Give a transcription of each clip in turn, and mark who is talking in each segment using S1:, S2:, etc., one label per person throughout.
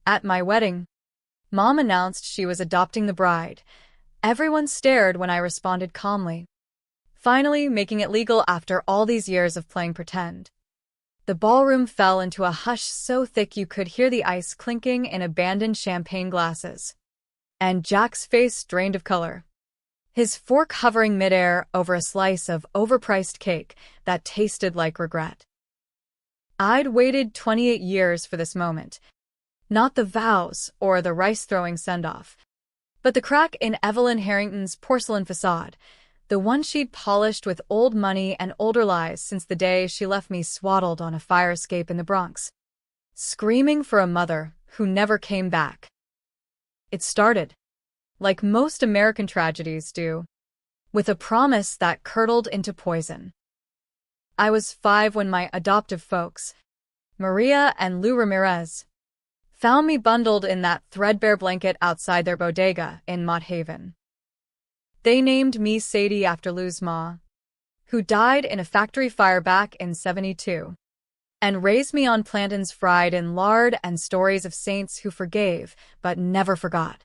S1: At my wedding, Mom announced she was adopting the bride. Everyone stared when I responded calmly, finally making it legal after all these years of playing pretend. The ballroom fell into a hush so thick you could hear the ice clinking in abandoned champagne glasses. And Jack's face drained of color, his fork hovering midair over a slice of overpriced cake that tasted like regret. I'd waited 28 years for this moment. Not the vows or the rice-throwing send-off, but the crack in Evelyn Harrington's porcelain facade, the one she'd polished with old money and older lies since the day she left me swaddled on a fire escape in the Bronx, screaming for a mother who never came back. It started, like most American tragedies do, with a promise that curdled into poison. I was 5 when my adoptive folks, Maria and Lou Ramirez, found me bundled in that threadbare blanket outside their bodega in Mott Haven. They named me Sadie after Lou's ma, who died in a factory fire back in '72, and raised me on plantains fried in lard and stories of saints who forgave but never forgot.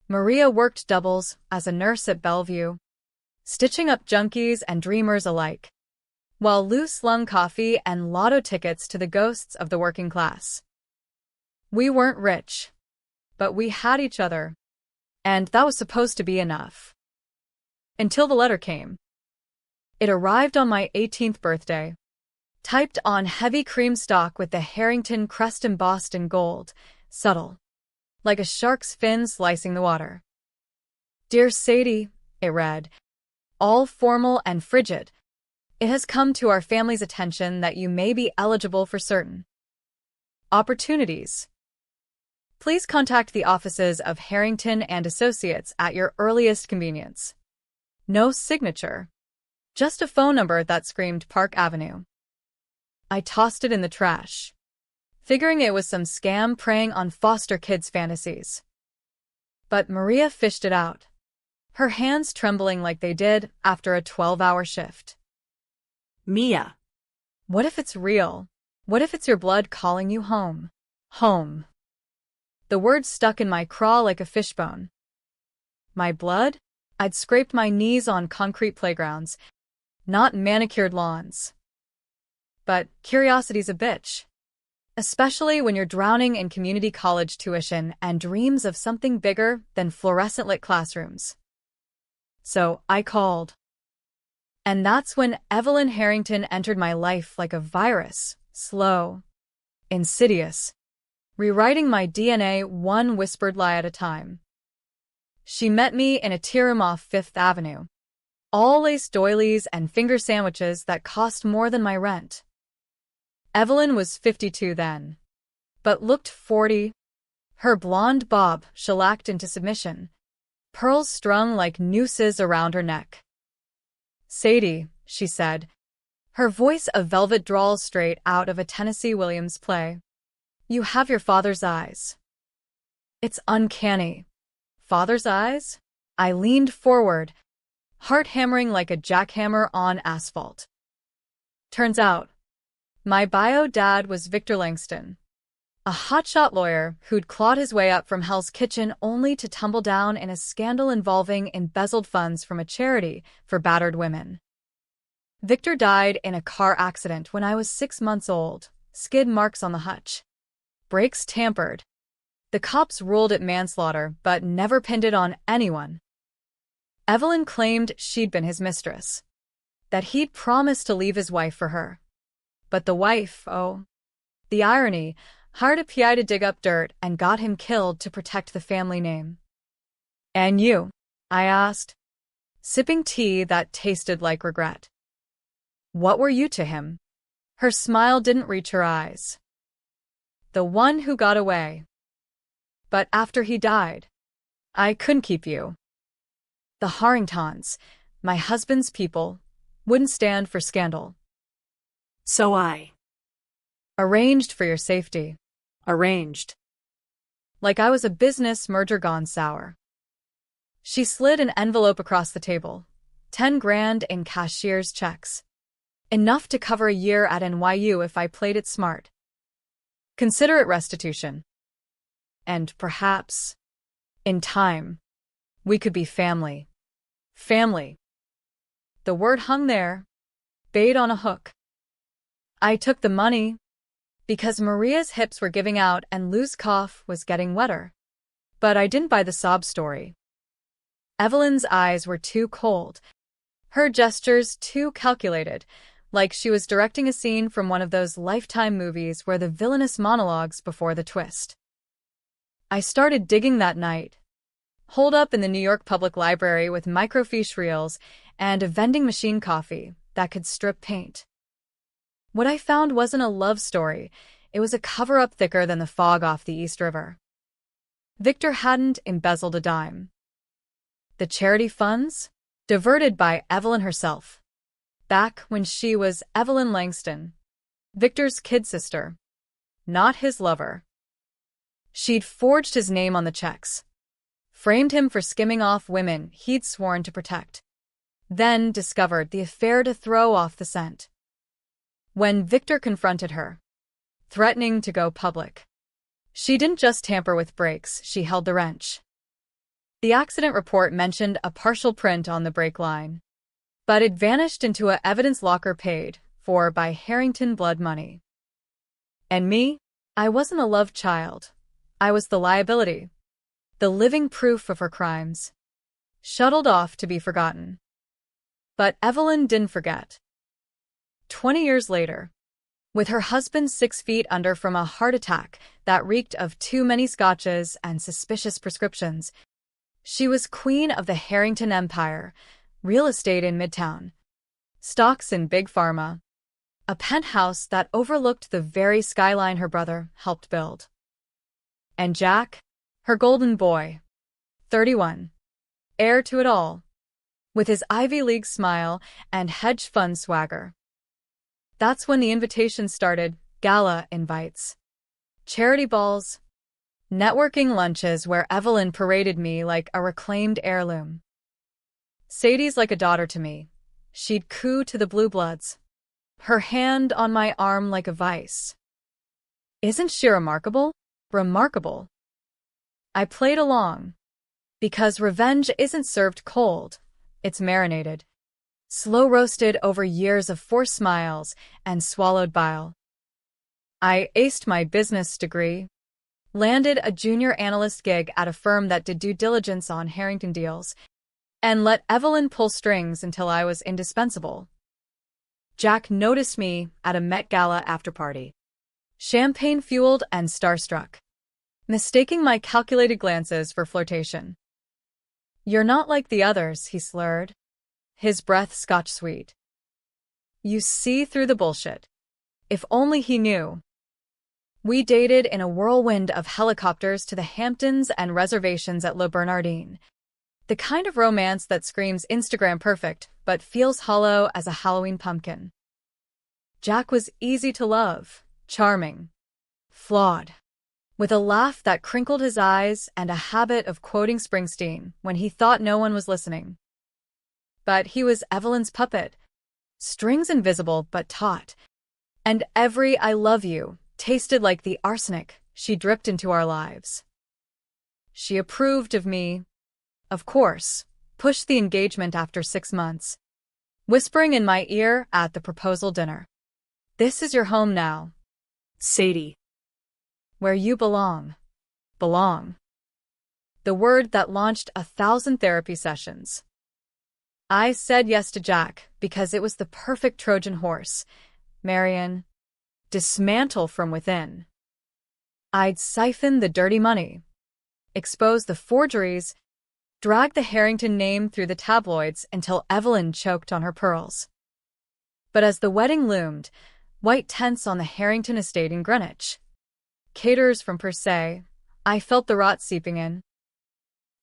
S1: Maria worked doubles as a nurse at Bellevue, stitching up junkies and dreamers alike, while Lou slung coffee and lotto tickets to the ghosts of the working class. We weren't rich, but we had each other, and that was supposed to be enough. Until the letter came. It arrived on my 18th birthday, typed on heavy cream stock with the Harrington crest embossed in gold, subtle, like a shark's fin slicing the water. Dear Sadie, it read, all formal and frigid. It has come to our family's attention that you may be eligible for certain opportunities. Please contact the offices of Harrington and Associates at your earliest convenience. No signature. Just a phone number that screamed Park Avenue. I tossed it in the trash, figuring it was some scam preying on foster kids' fantasies. But Maria fished it out, her hands trembling like they did after a 12-hour shift.
S2: Mia.
S1: What if it's real? What if it's your blood calling you home? Home. The word stuck in my craw like a fishbone. My blood? I'd scraped my knees on concrete playgrounds, not manicured lawns. But curiosity's a bitch, especially when you're drowning in community college tuition and dreams of something bigger than fluorescent-lit classrooms. So I called. And that's when Evelyn Harrington entered my life like a virus, slow, insidious, rewriting my DNA one whispered lie at a time. She met me in a tea room off Fifth Avenue, all lace doilies and finger sandwiches that cost more than my rent. Evelyn was 52 then, but looked 40, her blonde bob shellacked into submission, pearls strung like nooses around her neck. Sadie, she said, her voice a velvet drawl straight out of a Tennessee Williams play. You have your father's eyes. It's uncanny. Father's eyes? I leaned forward, heart hammering like a jackhammer on asphalt. Turns out, my bio dad was Victor Langston, a hotshot lawyer who'd clawed his way up from Hell's Kitchen only to tumble down in a scandal involving embezzled funds from a charity for battered women. Victor died in a car accident when I was 6 months old, skid marks on the hutch. Brakes tampered. The cops ruled it manslaughter but never pinned it on anyone. Evelyn claimed she'd been his mistress, that he'd promised to leave his wife for her. But the wife, oh, the irony, hired a PI to dig up dirt and got him killed to protect the family name. And you? I asked, sipping tea that tasted like regret. What were you to him? Her smile didn't reach her eyes. The one who got away. But after he died, I couldn't keep you. The Harringtons, my husband's people, wouldn't stand for scandal.
S2: So I
S1: arranged for your safety.
S2: Arranged.
S1: Like I was a business merger gone sour. She slid an envelope across the table, 10 grand in cashier's checks. Enough to cover a year at NYU if I played it smart. Consider it restitution. and perhaps, in time, we could be family. Family. The word hung there, bait on a hook. I took the money because Maria's hips were giving out and Lou's cough was getting wetter. But I didn't buy the sob story. Evelyn's eyes were too cold, her gestures too calculated, like she was directing a scene from one of those Lifetime movies where the villainous monologues before the twist. I started digging that night, holed up in the New York Public Library with microfiche reels and a vending machine coffee that could strip paint. What I found wasn't a love story, it was a cover-up thicker than the fog off the East River. Victor hadn't embezzled a dime. The charity funds? Diverted by Evelyn herself. Back when she was Evelyn Langston, Victor's kid sister, not his lover. She'd forged his name on the checks, framed him for skimming off women he'd sworn to protect, then discovered the affair to throw off the scent. When Victor confronted her, threatening to go public, she didn't just tamper with brakes, she held the wrench. The accident report mentioned a partial print on the brake line, but it vanished into a evidence locker paid for by Harrington blood money. And me? I wasn't a love child. I was the liability, the living proof of her crimes, shuttled off to be forgotten. But Evelyn didn't forget. 20 years later, with her husband 6 feet under from a heart attack that reeked of too many scotches and suspicious prescriptions, she was queen of the Harrington Empire, real estate in Midtown, stocks in Big Pharma, a penthouse that overlooked the very skyline her brother helped build. And Jack, her golden boy, 31, heir to it all, with his Ivy League smile and hedge fund swagger. That's when the invitations started, gala invites, charity balls, networking lunches where Evelyn paraded me like a reclaimed heirloom. Sadie's like a daughter to me. She'd coo to the blue bloods, her hand on my arm like a vice. Isn't she remarkable? Remarkable. I played along, because revenge isn't served cold, it's marinated, slow-roasted over years of forced smiles and swallowed bile. I aced my business degree, landed a junior analyst gig at a firm that did due diligence on Harrington deals, and let Evelyn pull strings until I was indispensable. Jack noticed me at a Met Gala after-party, champagne-fueled and starstruck, mistaking my calculated glances for flirtation. "You're not like the others," he slurred, his breath Scotch-sweet. "You see through the bullshit." If only he knew. We dated in a whirlwind of helicopters to the Hamptons and reservations at Le Bernardin. The kind of romance that screams Instagram perfect, but feels hollow as a Halloween pumpkin. Jack was easy to love, charming, flawed, with a laugh that crinkled his eyes and a habit of quoting Springsteen when he thought no one was listening. But he was Evelyn's puppet, strings invisible but taut, and every "I love you" tasted like the arsenic she dripped into our lives. She approved of me, of course, pushed the engagement after 6 months, whispering in my ear at the proposal dinner, "This is your home now,
S2: Sadie.
S1: where you belong." Belong. The word that launched 1,000 therapy sessions. I said yes to Jack because it was the perfect Trojan horse. Marion, dismantle from within. I'd siphon the dirty money, expose the forgeries, drag the Harrington name through the tabloids until Evelyn choked on her pearls. But as the wedding loomed, white tents on the Harrington estate in Greenwich, caterers from per se, I felt the rot seeping in.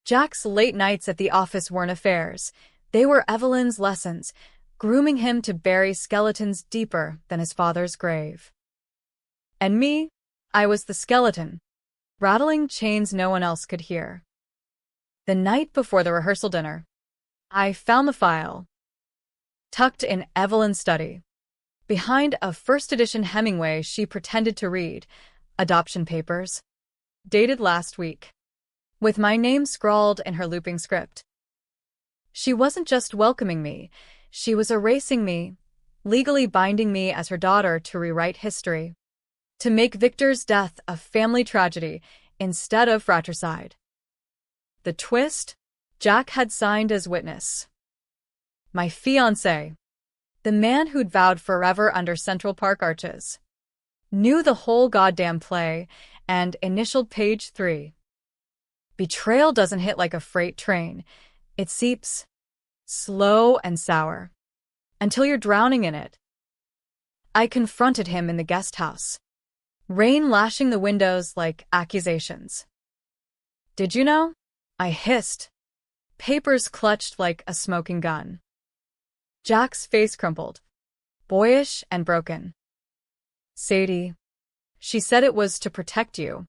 S1: Jack's late nights at the office weren't affairs. They were Evelyn's lessons, grooming him to bury skeletons deeper than his father's grave. And me, I was the skeleton, rattling chains no one else could hear. The night before the rehearsal dinner, I found the file, tucked in Evelyn's study, behind a first edition Hemingway she pretended to read, adoption papers, Dated last week. With my name scrawled in her looping script. She wasn't just welcoming me, she was erasing me, legally binding me as her daughter to rewrite history. To make Victor's death a family tragedy instead of fratricide. The twist? Jack had signed as witness. My fiancé, the man who'd vowed forever under Central Park arches, knew the whole goddamn play and initialed page 3. Betrayal doesn't hit like a freight train. It seeps, slow and sour, until you're drowning in it. I confronted him in the guest house, rain lashing the windows like accusations. Did you know? I hissed, papers clutched like a smoking gun. Jack's face crumpled, boyish and broken. Sadie, she said it was to protect you.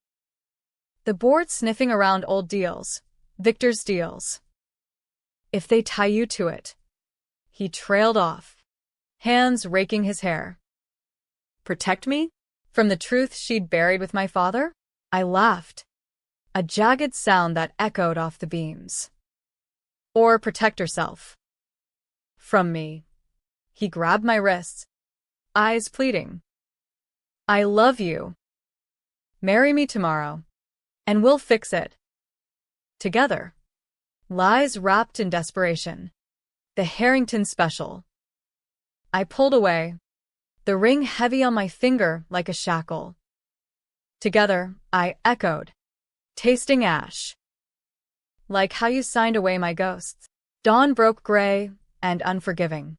S1: The board sniffing around old deals, Victor's deals. If they tie you to it. He trailed off, hands raking his hair. Protect me? From the truth she'd buried with my father? I laughed, a jagged sound that echoed off the beams. Or protect herself. From me. He grabbed my wrists, eyes pleading. I love you. Marry me tomorrow, and we'll fix it. Together. Lies wrapped in desperation. The Harrington special. I pulled away, the ring heavy on my finger like a shackle. Together, I echoed, tasting ash. Like how you signed away my ghosts. Dawn broke gray and unforgiving.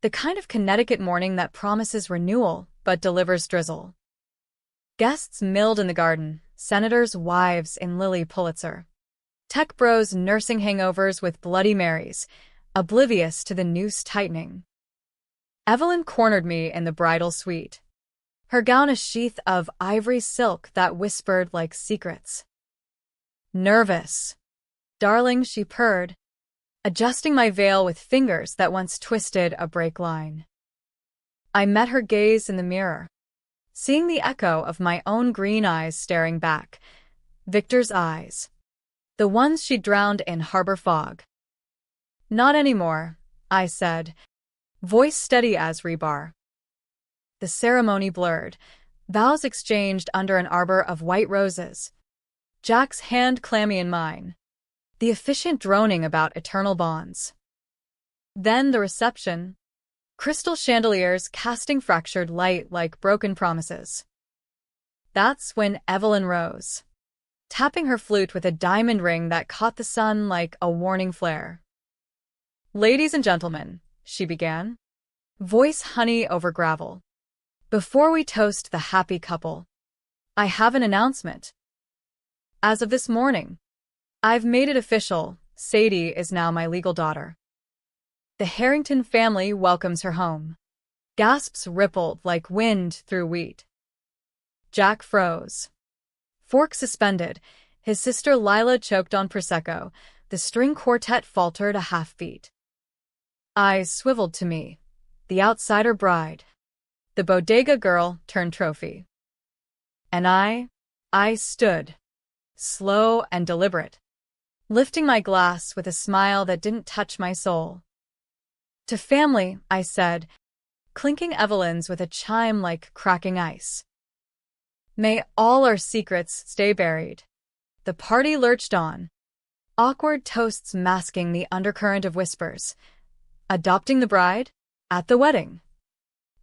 S1: The kind of Connecticut morning that promises renewal but delivers drizzle. Guests milled in the garden, senators' wives in Lily Pulitzer. Tech bros nursing hangovers with Bloody Marys, oblivious to the noose tightening. Evelyn cornered me in the bridal suite, her gown a sheath of ivory silk that whispered like secrets. Nervous. Darling, she purred, adjusting my veil with fingers that once twisted a brake line. I met her gaze in the mirror, seeing the echo of my own green eyes staring back, Victor's eyes, the ones she'd drowned in harbor fog. Not anymore, I said, voice steady as rebar. The ceremony blurred, vows exchanged under an arbor of white roses, Jack's hand clammy in mine, the efficient droning about eternal bonds. Then the reception, crystal chandeliers casting fractured light like broken promises. That's when Evelyn rose, tapping her flute with a diamond ring that caught the sun like a warning flare. Ladies and gentlemen, she began, voice honey over gravel. Before we toast the happy couple, I have an announcement. As of this morning, I've made it official, Sadie is now my legal daughter. The Harrington family welcomes her home. Gasps rippled like wind through wheat. Jack froze. Fork suspended, his sister Lila choked on Prosecco, the string quartet faltered a half-beat. Eyes swiveled to me, the outsider bride, the bodega girl turned trophy. And I stood, slow and deliberate, lifting my glass with a smile that didn't touch my soul. To family, I said, clinking Evelyn's with a chime like cracking ice. May all our secrets stay buried. The party lurched on, awkward toasts masking the undercurrent of whispers. Adopting the bride? At the wedding.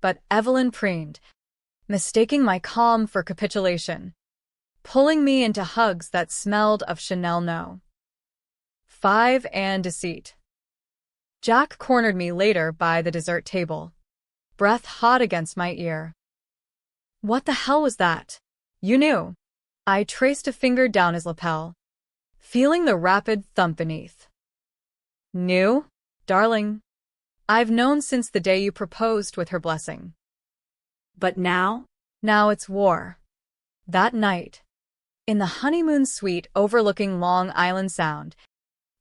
S1: But Evelyn preened, mistaking my calm for capitulation, pulling me into hugs that smelled of Chanel No. 5 and deceit. Jack cornered me later by the dessert table, breath hot against my ear. What the hell was that? You knew. I traced a finger down his lapel, feeling the rapid thump beneath. Knew? Darling, I've known since the day you proposed with her blessing.
S2: But now?
S1: Now it's war. That night, in the honeymoon suite overlooking Long Island Sound,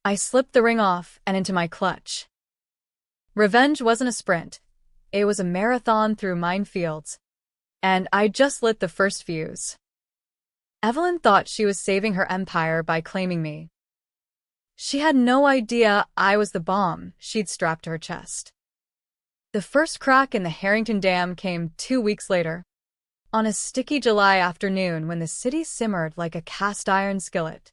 S1: I slipped the ring off and into my clutch. Revenge wasn't a sprint. It was a marathon through minefields. And I just lit the first fuse. Evelyn thought she was saving her empire by claiming me. She had no idea I was the bomb she'd strapped to her chest. The first crack in the Harrington Dam came 2 weeks later, on a sticky July afternoon when the city simmered like a cast-iron skillet.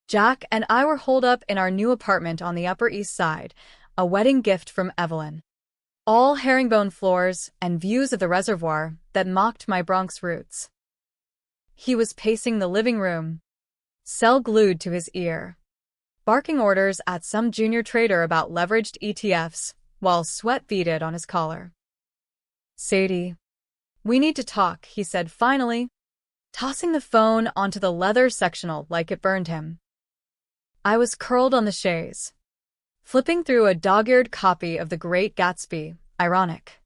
S1: Jack and I were holed up in our new apartment on the Upper East Side, a wedding gift from Evelyn. All herringbone floors and views of the reservoir that mocked my Bronx roots. He was pacing the living room, cell glued to his ear, barking orders at some junior trader about leveraged ETFs, while sweat beaded on his collar. "Sadie, we need to talk," he said finally, tossing the phone onto the leather sectional like it burned him. I was curled on the chaise, flipping through a dog-eared copy of The Great Gatsby, ironic,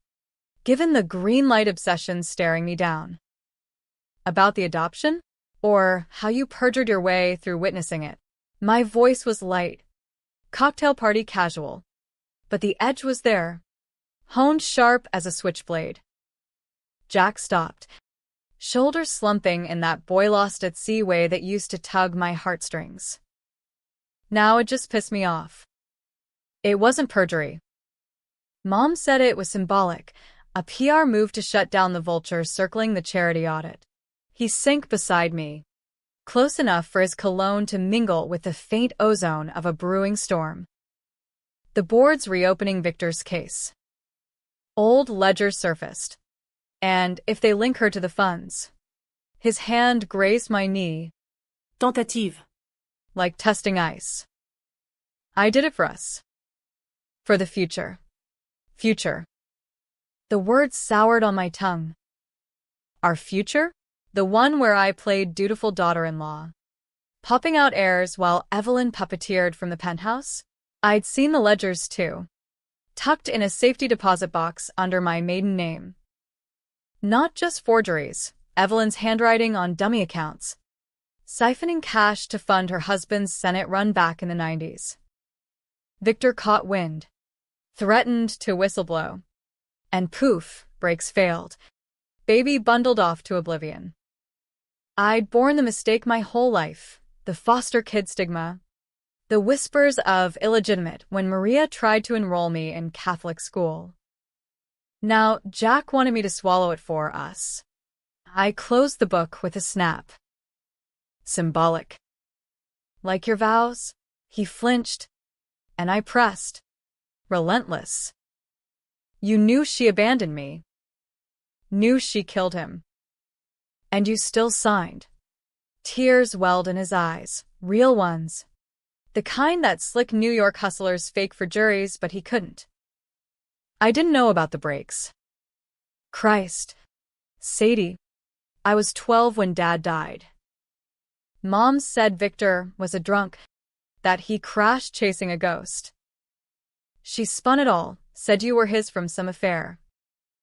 S1: given the green light obsession staring me down. About the adoption? Or how you perjured your way through witnessing it? My voice was light, cocktail party casual, but the edge was there, honed sharp as a switchblade. Jack stopped, shoulders slumping in that boy-lost-at-sea way that used to tug my heartstrings. Now it just pissed me off. It wasn't perjury. Mom said it was symbolic, a PR move to shut down the vultures circling the charity audit. He sank beside me, close enough for his cologne to mingle with the faint ozone of a brewing storm. The board's reopening Victor's case. Old ledgers surfaced. And if they link her to the funds. His hand grazed my knee.
S2: Tentative.
S1: Like testing ice. I did it for us. For the future. Future. The words soured on my tongue. Our future? The one where I played dutiful daughter-in-law, popping out airs while Evelyn puppeteered from the penthouse? I'd seen the ledgers too, tucked in a safety deposit box under my maiden name. Not just forgeries, Evelyn's handwriting on dummy accounts, siphoning cash to fund her husband's Senate run back in the 90s. Victor caught wind, threatened to whistleblow, and poof, brakes failed. Baby bundled off to oblivion. I'd borne the mistake my whole life, the foster kid stigma, the whispers of illegitimate when Maria tried to enroll me in Catholic school. Now, Jack wanted me to swallow it for us. I closed the book with a snap. Symbolic. Like your vows? He flinched, and I pressed. Relentless. You knew she abandoned me. Knew she killed him. And you still signed. Tears welled in his eyes, real ones. The kind that slick New York hustlers fake for juries, but he couldn't. I didn't know about the breaks. Christ. Sadie. I was 12 when Dad died. Mom said Victor was a drunk, that he crashed chasing a ghost. She spun it all, said you were his from some affair.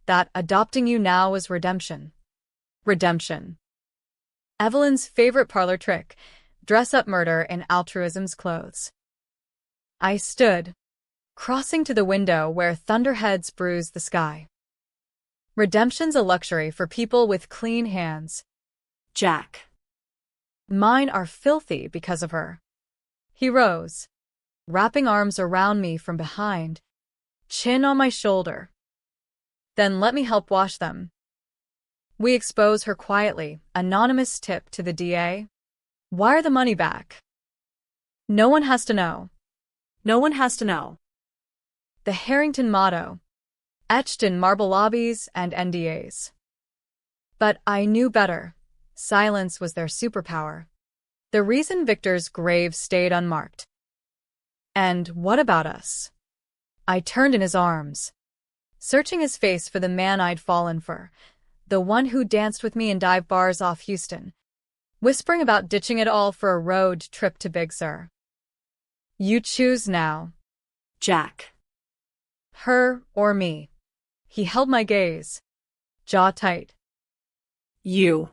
S1: That adopting you now was redemption. Redemption. Evelyn's favorite parlor trick, dress up murder in altruism's clothes. I stood, crossing to the window where thunderheads bruised the sky. Redemption's a luxury for people with clean hands.
S2: Jack.
S1: Mine are filthy because of her. He rose, wrapping arms around me from behind, chin on my shoulder. Then let me help wash them. We expose her quietly, anonymous tip to the DA. Wire the money back. No one has to know.
S2: No one has to know.
S1: The Harrington motto, etched in marble lobbies and NDAs. But I knew better. Silence was their superpower. The reason Victor's grave stayed unmarked. And what about us? I turned in his arms, searching his face for the man I'd fallen for, the one who danced with me in dive bars off Houston, whispering about ditching it all for a road trip to Big Sur. You choose now.
S2: Jack.
S1: Her or me. He held my gaze, jaw tight.
S2: You.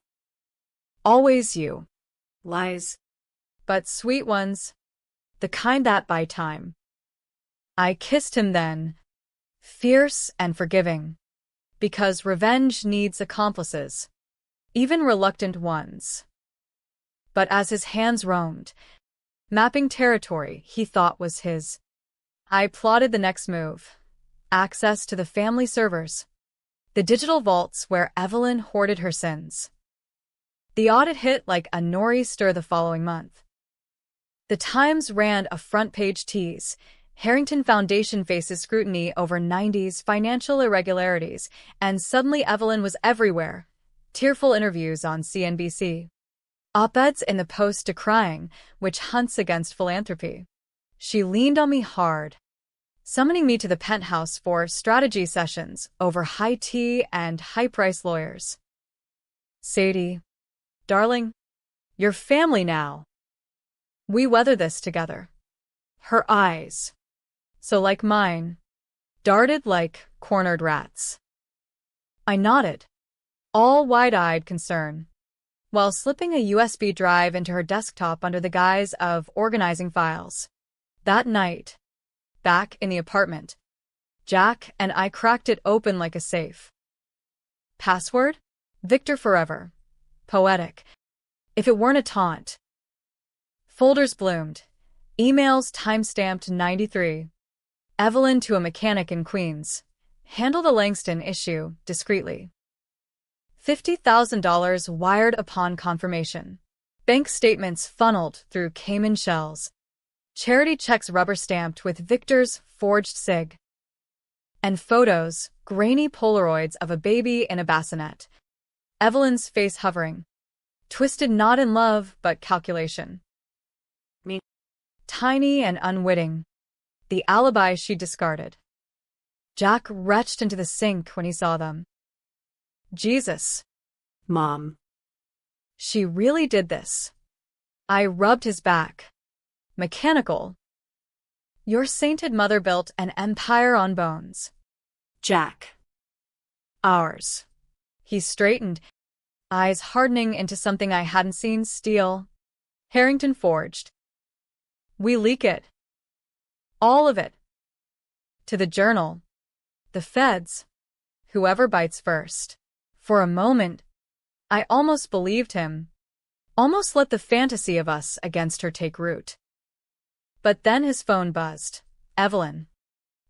S1: Always you.
S2: Lies.
S1: But sweet ones. The kind that buy time. I kissed him then, fierce and forgiving. Because revenge needs accomplices. Even reluctant ones. But as his hands roamed, mapping territory he thought was his, I plotted the next move. Access to the family servers. The digital vaults where Evelyn hoarded her sins. The audit hit like a nor'easter the following month. The Times ran a front-page tease. Harrington Foundation faces scrutiny over 90s financial irregularities, and suddenly Evelyn was everywhere. Tearful interviews on CNBC. Op-eds in the Post decrying which hunts against philanthropy. She leaned on me hard, summoning me to the penthouse for strategy sessions over high tea and high-priced lawyers. Sadie, darling, you're family now. We weather this together. Her eyes, so like mine, darted like cornered rats. I nodded, all wide-eyed concern, while slipping a USB drive into her desktop under the guise of organizing files. That night, back in the apartment, Jack and I cracked it open like a safe. Password? Victor Forever. Poetic. If it weren't a taunt. Folders bloomed. Emails timestamped 93. Evelyn to a mechanic in Queens. Handle the Langston issue discreetly. $50,000 wired upon confirmation. Bank statements funneled through Cayman shells. Charity checks rubber-stamped with Victor's forged sig. And photos, grainy Polaroids of a baby in a bassinet. Evelyn's face hovering. Twisted not in love, but calculation.
S2: Me.
S1: Tiny and unwitting. The alibi she discarded. Jack retched into the sink when he saw them. Jesus.
S2: Mom.
S1: She really did this. I rubbed his back. Mechanical. Your sainted mother built an empire on bones.
S2: Jack.
S1: Ours. He straightened, eyes hardening into something I hadn't seen. Steel. Harrington forged. We leak it. All of it. To the Journal. The feds. Whoever bites first. For a moment, I almost believed him. Almost let the fantasy of us against her take root. But then his phone buzzed. Evelyn.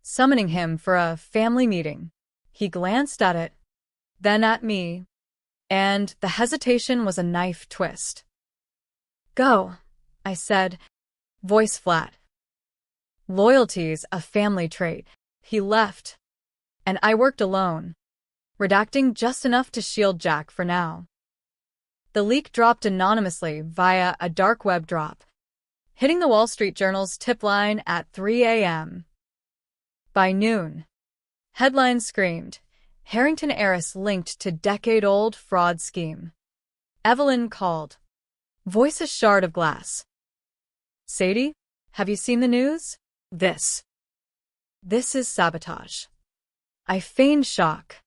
S1: Summoning him for a family meeting. He glanced at it, then at me, and the hesitation was a knife twist. Go, I said, voice flat. Loyalty's a family trait. He left, and I worked alone, redacting just enough to shield Jack for now. The leak dropped anonymously via a dark web drop, hitting the Wall Street Journal's tip line at 3 a.m. By noon, headlines screamed, Harrington heiress linked to decade-old fraud scheme. Evelyn called. Voice a shard of glass. Sadie, have you seen the news? This is sabotage. I feigned shock,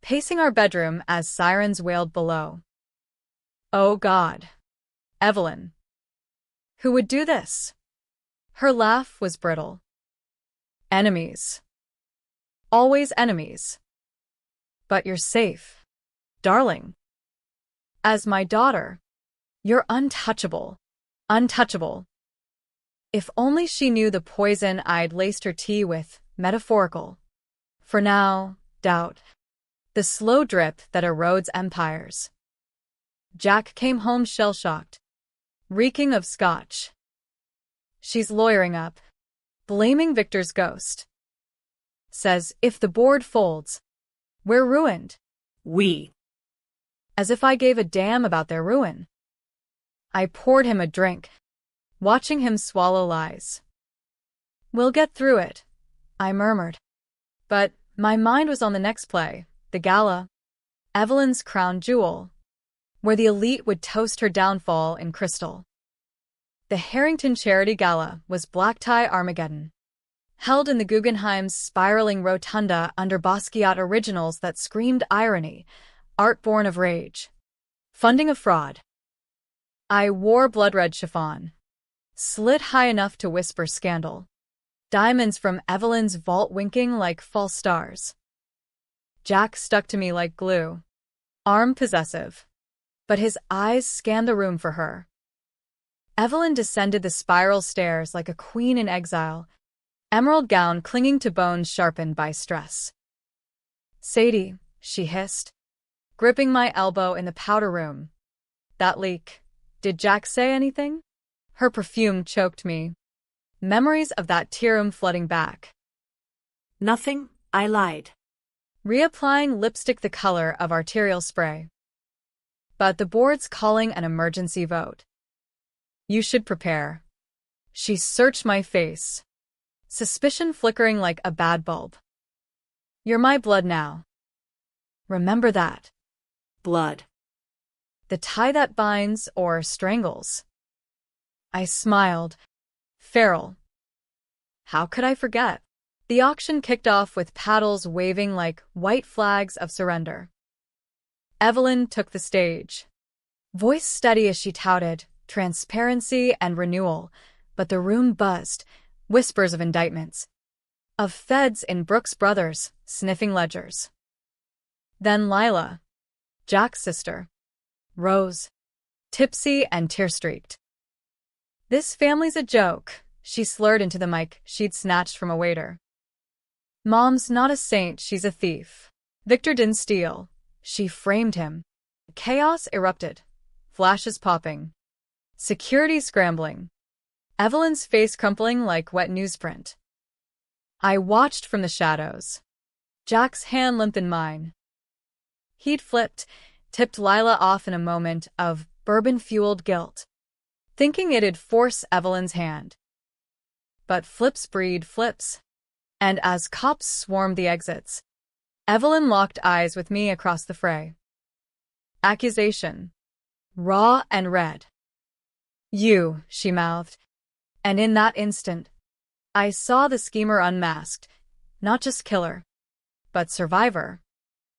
S1: pacing our bedroom as sirens wailed below. Oh God. Evelyn. Who would do this? Her laugh was brittle. Enemies. Always enemies. But you're safe, darling. As my daughter, you're untouchable. Untouchable. If only she knew the poison I'd laced her tea with, metaphorical. For now, doubt. The slow drip that erodes empires. Jack came home shell-shocked, reeking of scotch. She's lawyering up, blaming Victor's ghost. Says if the board folds, we're ruined.
S2: We.
S1: As if I gave a damn about their ruin. I poured him a drink, watching him swallow lies. We'll get through it, I murmured. But my mind was on the next play, the gala. Evelyn's crown jewel, where the elite would toast her downfall in crystal. The Harrington Charity Gala was black tie Armageddon, held in the Guggenheim's spiraling rotunda under Basquiat originals that screamed irony, art born of rage, funding of fraud. I wore blood-red chiffon, slit high enough to whisper scandal, diamonds from Evelyn's vault winking like false stars. Jack stuck to me like glue, arm possessive, but his eyes scanned the room for her. Evelyn descended the spiral stairs like a queen in exile, emerald gown clinging to bones sharpened by stress. "Sadie," she hissed, gripping my elbow in the powder room. "That leak. Did Jack say anything?" Her perfume choked me. Memories of that tea room flooding back.
S2: Nothing, I lied.
S1: Reapplying lipstick the color of arterial spray. "But the board's calling an emergency vote. You should prepare." She searched my face, suspicion flickering like a bad bulb. "You're my blood now. Remember that."
S2: Blood.
S1: The tie that binds or strangles. I smiled. Feral. How could I forget? The auction kicked off with paddles waving like white flags of surrender. Evelyn took the stage. Voice steady as she touted transparency and renewal, but the room buzzed, whispers of indictments. Of feds in Brooks Brothers, sniffing ledgers. Then Lila, Jack's sister, rose, tipsy and tear-streaked. "This family's a joke," she slurred into the mic she'd snatched from a waiter. "Mom's not a saint, she's a thief. Victor didn't steal. She framed him." Chaos erupted, flashes popping, security scrambling, Evelyn's face crumpling like wet newsprint. I watched from the shadows, Jack's hand limp in mine. He'd flipped, tipped Lila off in a moment of bourbon-fueled guilt, thinking it'd force Evelyn's hand. But flips breed flips, and as cops swarmed the exits, Evelyn locked eyes with me across the fray. Accusation. Raw and red. "You," she mouthed, and in that instant, I saw the schemer unmasked, not just killer, but survivor,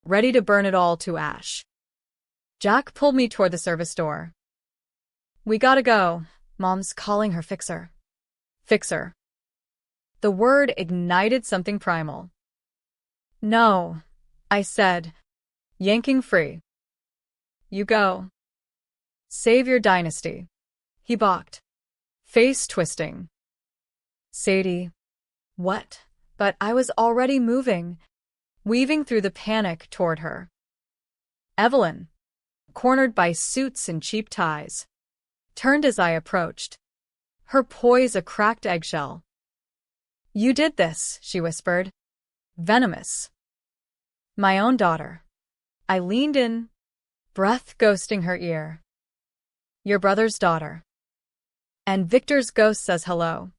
S1: ready to burn it all to ash. Jack pulled me toward the service door. "We gotta go. Mom's calling her fixer." Fixer. The word ignited something primal. "No," I said, yanking free. "You go. Save your dynasty." He balked, face twisting. "Sadie." What? But I was already moving, weaving through the panic toward her. Evelyn, cornered by suits and cheap ties, turned as I approached, her poise a cracked eggshell. "You did this," she whispered. "Venomous." "My own daughter." I leaned in, breath ghosting her ear. "Your brother's daughter." "And Victor's ghost says hello."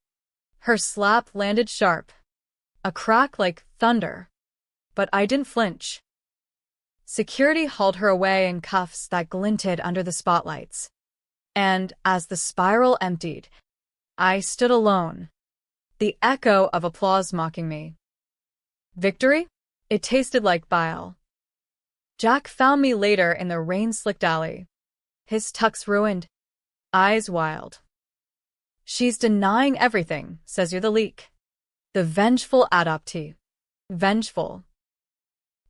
S1: Her slap landed sharp, a crack like thunder, but I didn't flinch. Security hauled her away in cuffs that glinted under the spotlights. And as the spiral emptied, I stood alone, the echo of applause mocking me. Victory? It tasted like bile. Jack found me later in the rain-slicked alley, his tux ruined, eyes wild. "She's denying everything, says you're the leak." The vengeful adoptee. Vengeful.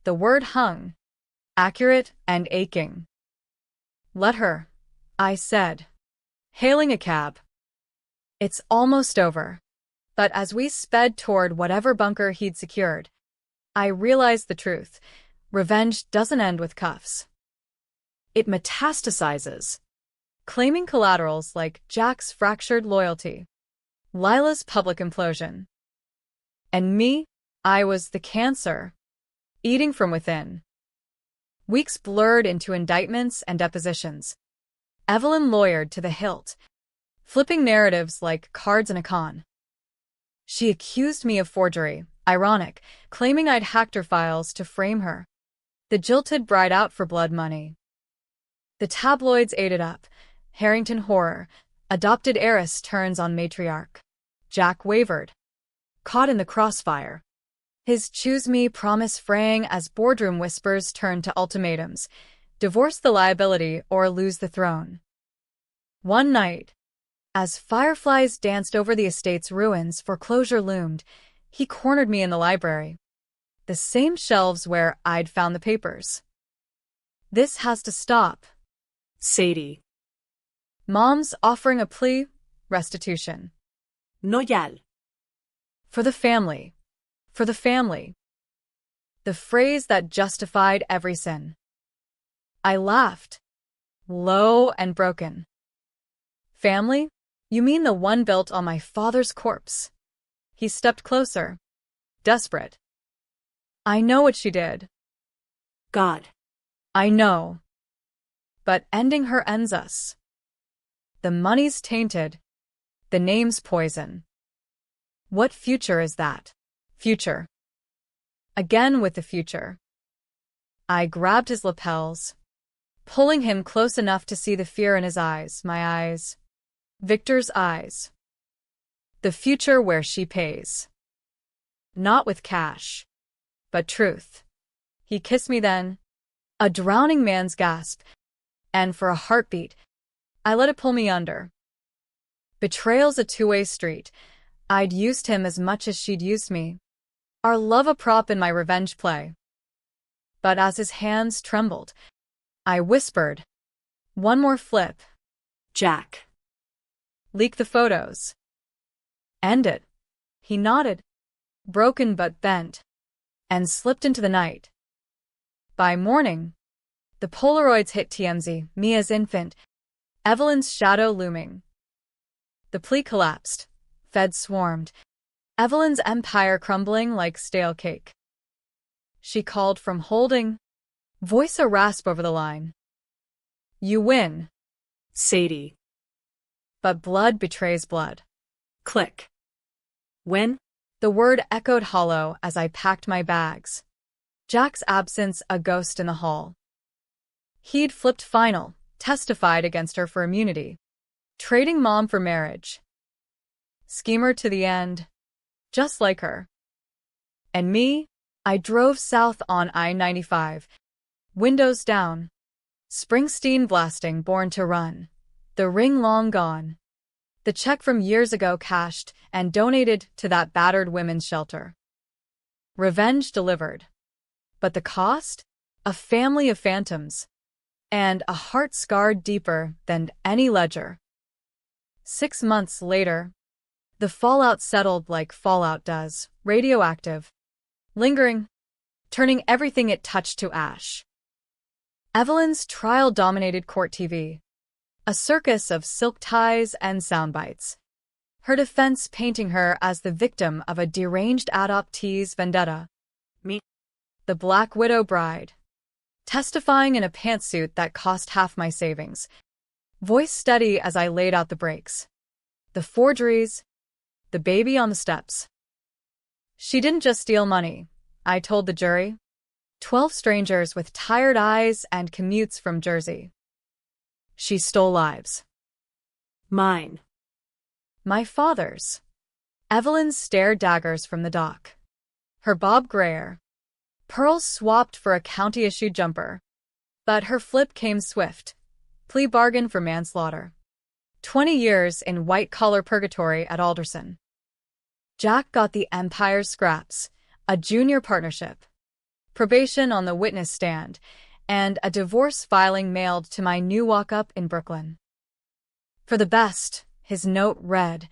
S1: The word hung, accurate and aching. "Let her," I said, hailing a cab. "It's almost over." But as we sped toward whatever bunker he'd secured, I realized the truth. Revenge doesn't end with cuffs. It metastasizes, claiming collaterals like Jack's fractured loyalty, Lila's public implosion. And me, I was the cancer, eating from within. Weeks blurred into indictments and depositions. Evelyn lawyered to the hilt, flipping narratives like cards in a con. She accused me of forgery, ironic, claiming I'd hacked her files to frame her. The jilted bride out for blood money. The tabloids ate it up. Harrington horror. Adopted heiress turns on matriarch. Jack wavered, caught in the crossfire. His choose me promise fraying as boardroom whispers turned to ultimatums. Divorce the liability or lose the throne. One night, as fireflies danced over the estate's ruins, foreclosure loomed. He cornered me in the library, the same shelves where I'd found the papers. "This has to stop."
S2: Sadie.
S1: Mom's offering a plea, restitution.
S2: No yal.
S1: For the family. For the family. The phrase that justified every sin. I laughed, low and broken. Family? You mean the one built on my father's corpse? He stepped closer, desperate. I know what she did.
S2: God.
S1: I know. But ending her ends us. The money's tainted. The name's poison. What future is that? Future. Again with the future. I grabbed his lapels, pulling him close enough to see the fear in his eyes, my eyes. Victor's eyes. The future where she pays. Not with cash, but truth. He kissed me then, a drowning man's gasp, and for a heartbeat, I let it pull me under. Betrayal's a two-way street. I'd used him as much as she'd used me. Our love a prop in my revenge play. But as his hands trembled, I whispered, one more flip.
S2: Jack.
S1: Leak the photos. End it. He nodded, broken but bent, and slipped into the night. By morning, the Polaroids hit TMZ, me as infant, Evelyn's shadow looming. The plea collapsed, feds swarmed, Evelyn's empire crumbling like stale cake. She called from holding, voice a rasp over the line. You win.
S2: Sadie.
S1: But blood betrays blood.
S2: Click. When?
S1: The word echoed hollow as I packed my bags. Jack's absence a ghost in the hall. He'd flipped final, testified against her for immunity. Trading Mom for marriage. Schemer to the end. Just like her. And me? I drove south on I-95. Windows down. Springsteen blasting Born to Run. The ring long gone. The check from years ago cashed and donated to that battered women's shelter. Revenge delivered. But the cost? A family of phantoms. And a heart scarred deeper than any ledger. 6 months later, the fallout settled like fallout does, radioactive, lingering, turning everything it touched to ash. Evelyn's trial dominated court TV, a circus of silk ties and soundbites. Her defense painting her as the victim of a deranged adoptee's vendetta.
S2: Me.
S1: The Black Widow bride. Testifying in a pantsuit that cost half my savings. Voice steady as I laid out the breaks. The forgeries. The baby on the steps. She didn't just steal money, I told the jury. 12 strangers with tired eyes and commutes from Jersey. She stole lives.
S2: Mine.
S1: My father's. Evelyn stared daggers from the dock. Her bob grayer. Pearls swapped for a county-issued jumper. But her flip came swift. Plea bargain for manslaughter. 20 years in white-collar purgatory at Alderson. Jack got the Empire's scraps, a junior partnership, probation on the witness stand, and a divorce filing mailed to my new walk-up in Brooklyn. For the best, his note read,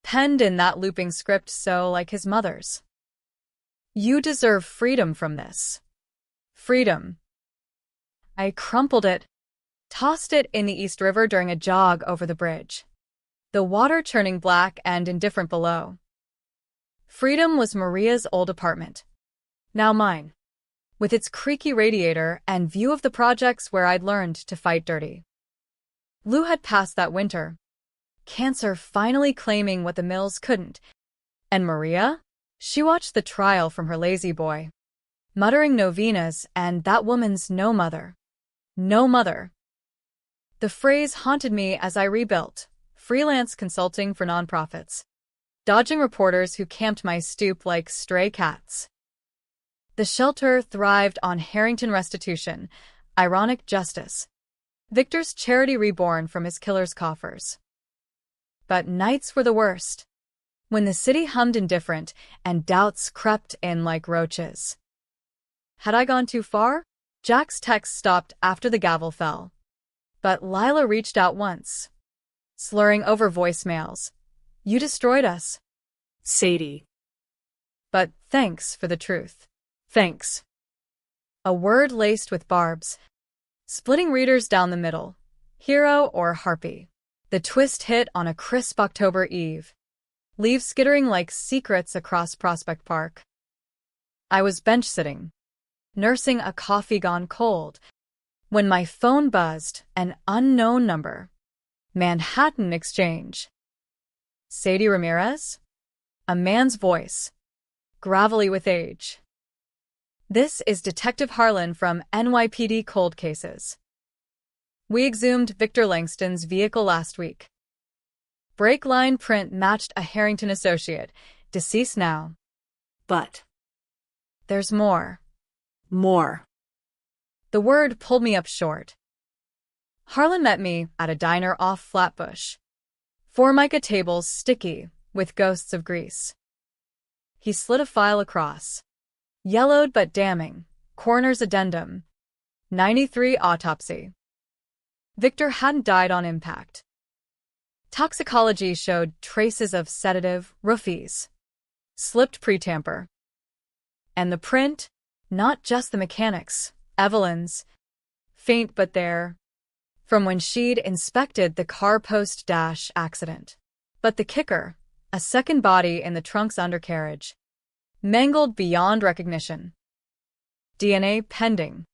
S1: penned in that looping script so like his mother's. You deserve freedom from this. Freedom. I crumpled it, tossed it in the East River during a jog over the bridge. The water churning black and indifferent below. Freedom was Maria's old apartment. Now mine. With its creaky radiator and view of the projects where I'd learned to fight dirty. Lou had passed that winter. Cancer finally claiming what the Mills couldn't. And Maria? She watched the trial from her lazy boy, muttering novenas and that woman's no mother. No mother. The phrase haunted me as I rebuilt, freelance consulting for nonprofits, dodging reporters who camped my stoop like stray cats. The shelter thrived on Harrington restitution, ironic justice, Victor's charity reborn from his killer's coffers. But nights were the worst, when the city hummed indifferent and doubts crept in like roaches. Had I gone too far? Jack's text stopped after the gavel fell. But Lila reached out once, slurring over voicemails. You destroyed us.
S2: Sadie.
S1: But thanks for the truth. Thanks. A word laced with barbs, splitting readers down the middle. Hero or harpy. The twist hit on a crisp October eve, leaves skittering like secrets across Prospect Park. I was bench-sitting, nursing a coffee gone cold, when my phone buzzed, an unknown number. Manhattan Exchange. Sadie Ramirez? A man's voice, gravelly with age. This is Detective Harlan from NYPD Cold Cases. We exhumed Victor Langston's vehicle last week. Brake line print matched a Harrington associate, deceased now.
S2: But.
S1: There's more.
S2: More.
S1: The word pulled me up short. Harlan met me at a diner off Flatbush. Formica tables sticky with ghosts of grease. He slid a file across. Yellowed but damning. Coroner's addendum. 93 autopsy. Victor hadn't died on impact. Toxicology showed traces of sedative, roofies. Slipped pre-tamper. And the print, not just the mechanics, Evelyn's, faint but there, from when she'd inspected the car post-dash accident. But the kicker, a second body in the trunk's undercarriage, mangled beyond recognition. DNA pending.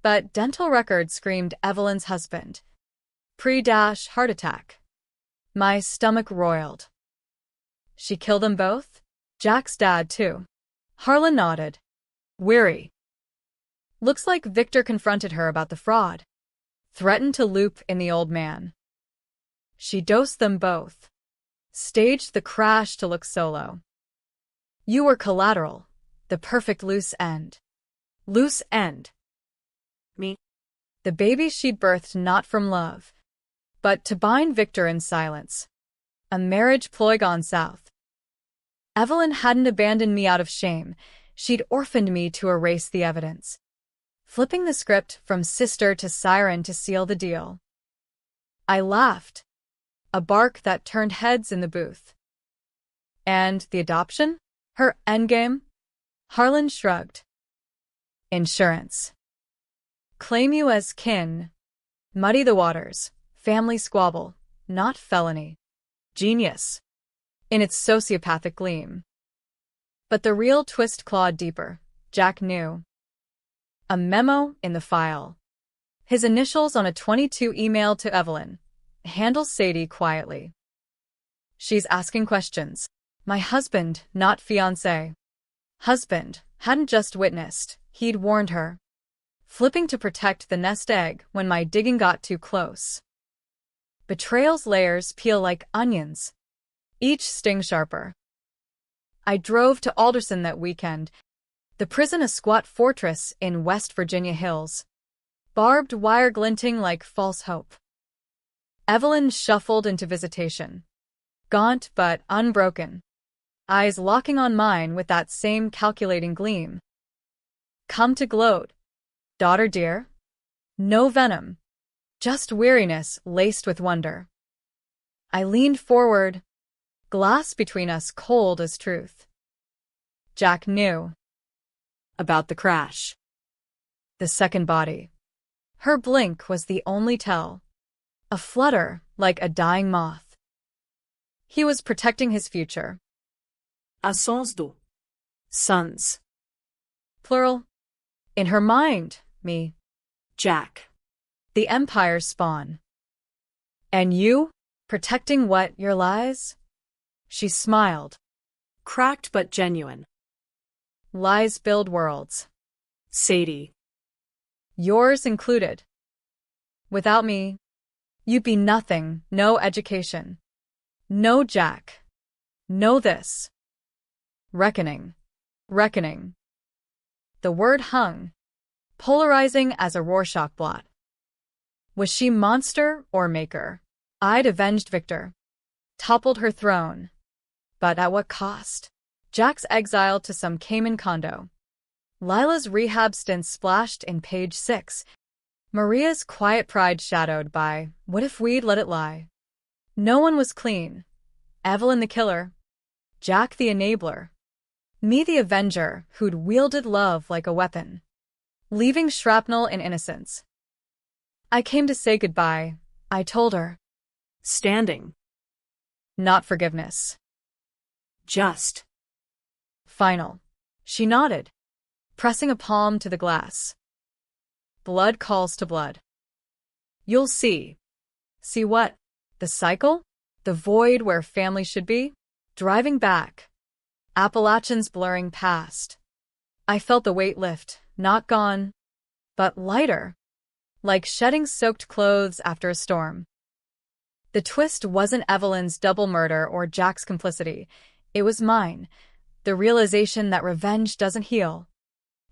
S1: But dental records screamed Evelyn's husband. Pre-dash heart attack. My stomach roiled. She killed them both? Jack's dad, too. Harlan nodded. Weary. Looks like Victor confronted her about the fraud. Threatened to loop in the old man. She dosed them both. Staged the crash to look solo. You were collateral. The perfect loose end. Loose end.
S2: Me.
S1: The baby she'd birthed not from love, but to bind Victor in silence. A marriage ploy gone south. Evelyn hadn't abandoned me out of shame. She'd orphaned me to erase the evidence. Flipping the script from sister to siren to seal the deal. I laughed. A bark that turned heads in the booth. And the adoption? Her endgame? Harlan shrugged. Insurance. Claim you as kin. Muddy the waters. Family squabble. Not felony. Genius. In its sociopathic gleam. But the real twist clawed deeper. Jack knew. A memo in the file. His initials on a 22 email to Evelyn. Handles Sadie quietly. She's asking questions. My husband, not fiancé. Husband, hadn't just witnessed, he'd warned her. Flipping to protect the nest egg when my digging got too close. Betrayal's layers peel like onions. Each sting sharper. I drove to Alderson that weekend. The prison a squat fortress in West Virginia hills. Barbed wire glinting like false hope. Evelyn shuffled into visitation. Gaunt but unbroken. Eyes locking on mine with that same calculating gleam. Come to gloat. Daughter dear? No venom. Just weariness laced with wonder. I leaned forward. Glass between us cold as truth. Jack knew. About the crash. The second body. Her blink was the only tell. A flutter like a dying moth. He was protecting his future.
S2: À sens do. Sons.
S1: Plural. In her mind, me.
S2: Jack.
S1: The Empire's spawn. And you? Protecting what, your lies? She smiled.
S2: Cracked but genuine.
S1: Lies build worlds.
S2: Sadie.
S1: Yours included. Without me, you'd be nothing, no education. No Jack. No this. Reckoning. Reckoning. The word hung, polarizing as a Rorschach blot. Was she monster or maker? I'd avenged Victor. Toppled her throne. But at what cost? Jack's exiled to some Cayman condo. Lila's rehab stint splashed in page 6. Maria's quiet pride shadowed by, what if we'd let it lie? No one was clean. Evelyn the killer, Jack the enabler, me the avenger who'd wielded love like a weapon, leaving shrapnel in innocence. I came to say goodbye, I told her.
S2: Standing.
S1: Not forgiveness.
S2: Just.
S1: Final. She nodded, pressing a palm to the glass. Blood calls to blood. You'll see. See what? The cycle? The void where family should be? Driving back. Appalachians blurring past. I felt the weight lift, not gone, but lighter, like shedding soaked clothes after a storm. The twist wasn't Evelyn's double murder or Jack's complicity. It was mine, the realization that revenge doesn't heal.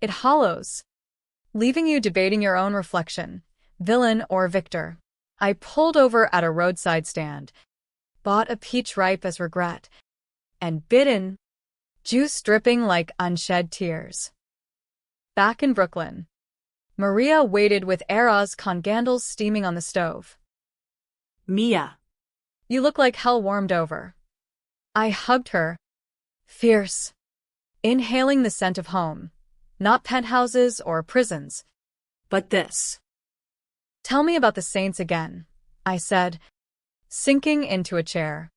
S1: It hollows, leaving you debating your own reflection, villain or victor. I pulled over at a roadside stand, bought a peach ripe as regret, and bit in, juice dripping like unshed tears. Back in Brooklyn, Maria waited with arroz con gandals steaming on the stove.
S2: Mia.
S1: You look like hell warmed over. I hugged her, fierce, inhaling the scent of home, not penthouses or prisons.
S2: But this.
S1: Tell me about the saints again, I said, sinking into a chair.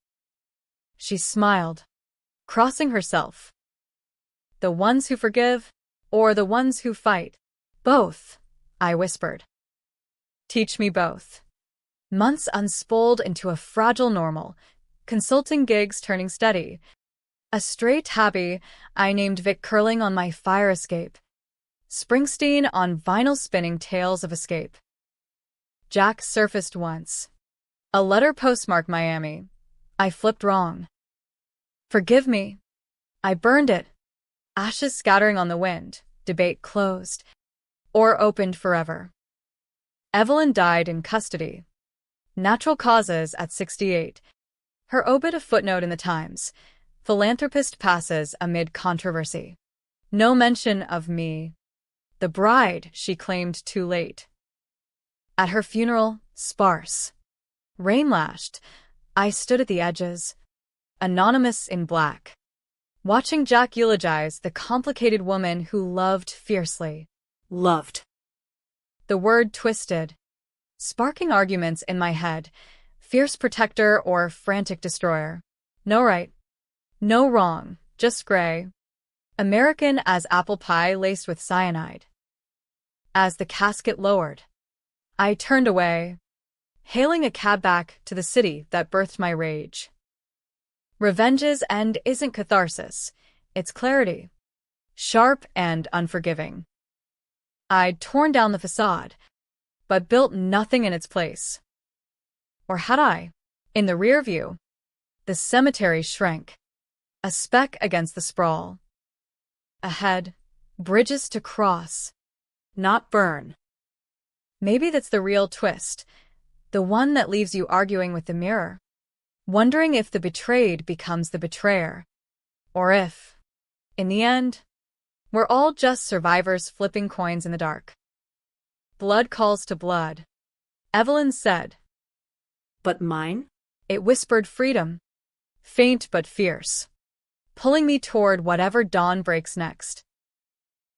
S1: She smiled, crossing herself. The ones who forgive, or the ones who fight? Both, I whispered. Teach me both. Months unspooled into a fragile normal, consulting gigs turning steady. A stray tabby I named Vic curling on my fire escape. Springsteen on vinyl spinning tales of escape. Jack surfaced once. A letter postmarked Miami. I flipped wrong. Forgive me. I burned it. Ashes scattering on the wind, debate closed. Or opened forever. Evelyn died in custody. Natural causes at 68. Her obit a footnote in the Times. Philanthropist passes amid controversy. No mention of me. The bride she claimed too late. At her funeral, sparse. Rain lashed. I stood at the edges, anonymous in black, watching Jack eulogize the complicated woman who loved fiercely.
S2: Loved.
S1: The word twisted, sparking arguments in my head. Fierce protector or frantic destroyer. No right. No wrong. Just gray. American as apple pie laced with cyanide. As the casket lowered, I turned away, hailing a cab back to the city that birthed my rage. Revenge's end isn't catharsis, it's clarity. Sharp and unforgiving. I'd torn down the facade, but built nothing in its place. Or had I? In the rear view, the cemetery shrank, a speck against the sprawl. Ahead, bridges to cross, not burn. Maybe that's the real twist, the one that leaves you arguing with the mirror, wondering if the betrayed becomes the betrayer, or if, in the end, we're all just survivors flipping coins in the dark. Blood calls to blood, Evelyn said.
S2: But mine?
S1: It whispered freedom, faint but fierce, pulling me toward whatever dawn breaks next.